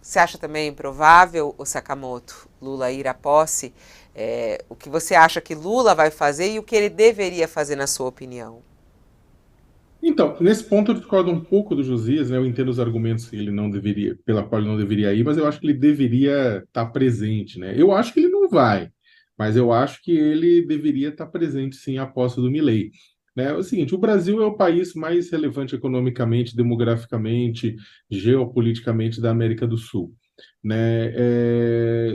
Você acha também provável, o Sakamoto, Lula ir à posse? O que você acha que Lula vai fazer e o que ele deveria fazer, na sua opinião? Então, nesse ponto eu discordo um pouco do Josias, né? Eu entendo os argumentos que ele não deveria, pela qual ele não deveria ir, mas eu acho que ele deveria estar presente, né? Eu acho que ele não vai, mas eu acho que ele deveria estar presente sim à posse do Milei. Né? É o seguinte, o Brasil é o país mais relevante economicamente, demograficamente, geopoliticamente da América do Sul. Né?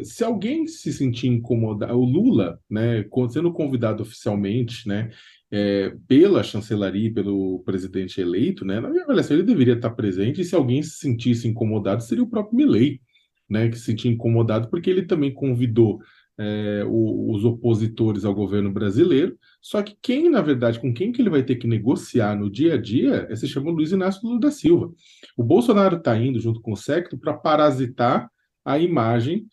Se alguém se sentir incomodado, o Lula, né, sendo convidado oficialmente, né, pela chancelaria e pelo presidente eleito, né, na minha avaliação, ele deveria estar presente, e se alguém se sentisse incomodado, seria o próprio Milei, né, que se sentia incomodado, porque ele também convidou os opositores ao governo brasileiro, só que quem, na verdade, com quem que ele vai ter que negociar no dia a dia, se chama Luiz Inácio Lula da Silva. O Bolsonaro está indo, junto com o séquito, para parasitar a imagem,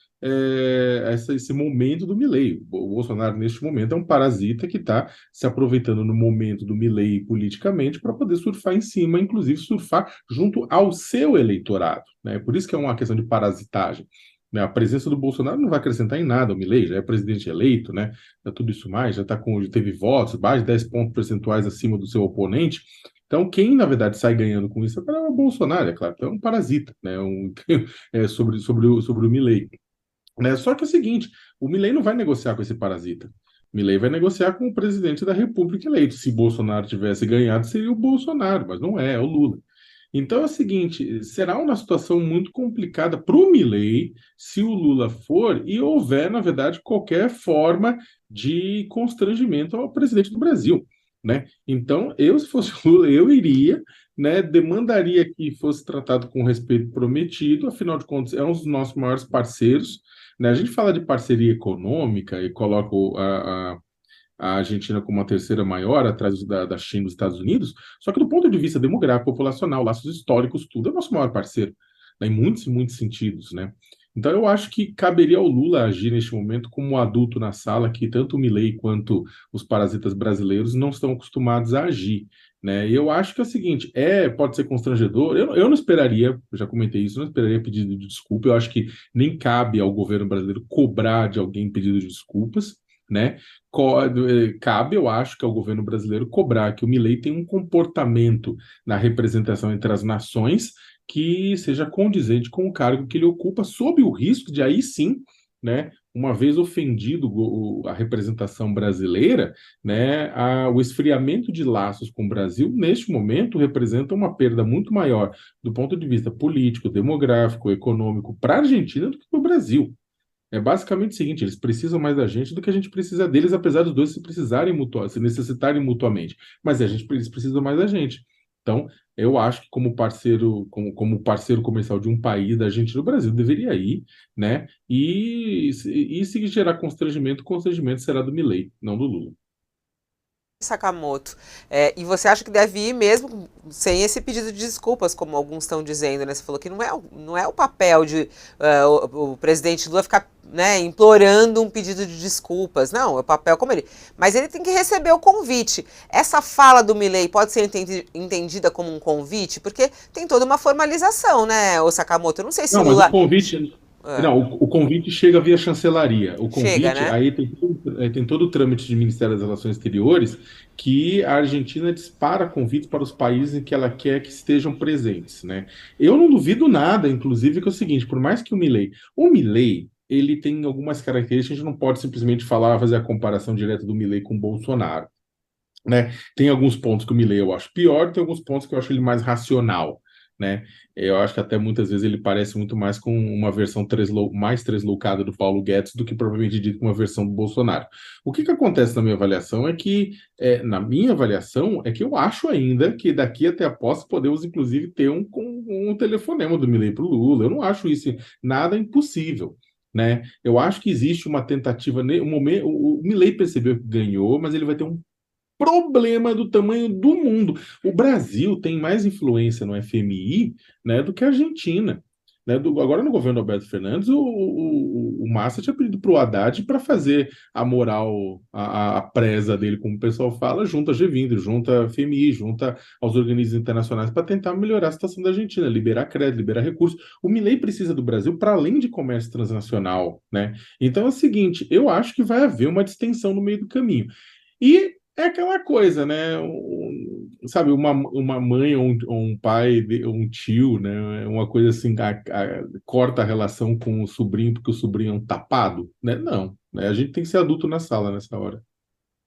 esse momento do Milei. O Bolsonaro, neste momento, é um parasita que está se aproveitando no momento do Milei politicamente para poder surfar em cima, inclusive surfar junto ao seu eleitorado. Né? Por isso que é uma questão de parasitagem. Né? A presença do Bolsonaro não vai acrescentar em nada. O Milei já é presidente eleito, né? Já tudo isso mais, já teve votos, mais de 10 pontos percentuais acima do seu oponente. Então, quem, na verdade, sai ganhando com isso é o Bolsonaro, é claro. Então, é um parasita, né? Sobre o Milei. Né? Só que é o seguinte, o Milei não vai negociar com esse parasita. O Milei vai negociar com o presidente da República eleito. Se Bolsonaro tivesse ganhado, seria o Bolsonaro, mas não é, é o Lula. Então é o seguinte, será uma situação muito complicada para o Milei se o Lula for e houver, na verdade, qualquer forma de constrangimento ao presidente do Brasil, né? Então, eu, se fosse o Lula, eu iria, né, demandaria que fosse tratado com o respeito prometido, afinal de contas, é um dos nossos maiores parceiros, né? A gente fala de parceria econômica e coloca a Argentina como a terceira maior, atrás da China e dos Estados Unidos, só que do ponto de vista demográfico, populacional, laços históricos, tudo é nosso maior parceiro, né, em muitos e muitos sentidos, né? Então eu acho que caberia ao Lula agir neste momento como um adulto na sala que tanto o Milei quanto os parasitas brasileiros não estão acostumados a agir. Né? E eu acho que é o seguinte, pode ser constrangedor, eu não esperaria, eu já comentei isso, eu não esperaria pedido de desculpa, eu acho que nem cabe ao governo brasileiro cobrar de alguém pedido de desculpas, né? Cabe, eu acho, que ao governo brasileiro cobrar que o Milei tenha um comportamento na representação entre as nações que seja condizente com o cargo que ele ocupa, sob o risco de aí sim, né, uma vez ofendido a representação brasileira, né, o esfriamento de laços com o Brasil, neste momento, representa uma perda muito maior do ponto de vista político, demográfico, econômico para a Argentina do que para o Brasil. É basicamente o seguinte, eles precisam mais da gente do que a gente precisa deles, apesar dos dois se necessitarem mutuamente. Mas eles precisam mais da gente. Então, eu acho que como parceiro comercial de um país, da gente no Brasil, deveria ir, né? E se gerar constrangimento, o constrangimento será do Milei, não do Lula. Sakamoto. E você acha que deve ir mesmo sem esse pedido de desculpas, como alguns estão dizendo, né? Você falou que não é o papel de o presidente Lula ficar, né, implorando um pedido de desculpas. Não, é o papel como ele. Mas ele tem que receber o convite. Essa fala do Milei pode ser entendida como um convite, porque tem toda uma formalização, né, o Sakamoto? Eu não sei se o Não, mas o Lula. convite. É, Não, o convite chega via chancelaria. O chega, convite, né? aí tem todo o trâmite de Ministério das Relações Exteriores que a Argentina dispara convites para os países em que ela quer que estejam presentes, né? Eu não duvido nada, inclusive, que é o seguinte, por mais que o Milei, ele tem algumas características, a gente não pode simplesmente fazer a comparação direta do Milei com o Bolsonaro, né? Tem alguns pontos que o Milei eu acho pior, tem alguns pontos que eu acho ele mais racional, né? Eu acho que até muitas vezes ele parece muito mais com uma versão mais tresloucada do Paulo Guedes do que propriamente dito com uma versão do Bolsonaro. O que acontece na minha avaliação é que, é que eu acho ainda que daqui até a posse podemos inclusive ter um telefonema do Milei para o Lula. Eu não acho isso nada impossível. Né? Eu acho que existe uma tentativa, um momento, o Milei percebeu que ganhou, mas ele vai ter um problema do tamanho do mundo. O Brasil tem mais influência no FMI, né, do que a Argentina. né? Agora no governo Alberto Fernandes, o Massa tinha pedido para o Haddad para fazer a moral, a presa dele, como o pessoal fala, junto a G20, junto a FMI, junto aos organismos internacionais para tentar melhorar a situação da Argentina, liberar crédito, liberar recursos. O Milei precisa do Brasil para além de comércio transnacional, né? Então é o seguinte, eu acho que vai haver uma distensão no meio do caminho. E é aquela coisa, né? Sabe, uma mãe ou um pai, ou um tio, né? Uma coisa assim, corta a relação com o sobrinho porque o sobrinho é um tapado, né? Não, né? A gente tem que ser adulto na sala nessa hora.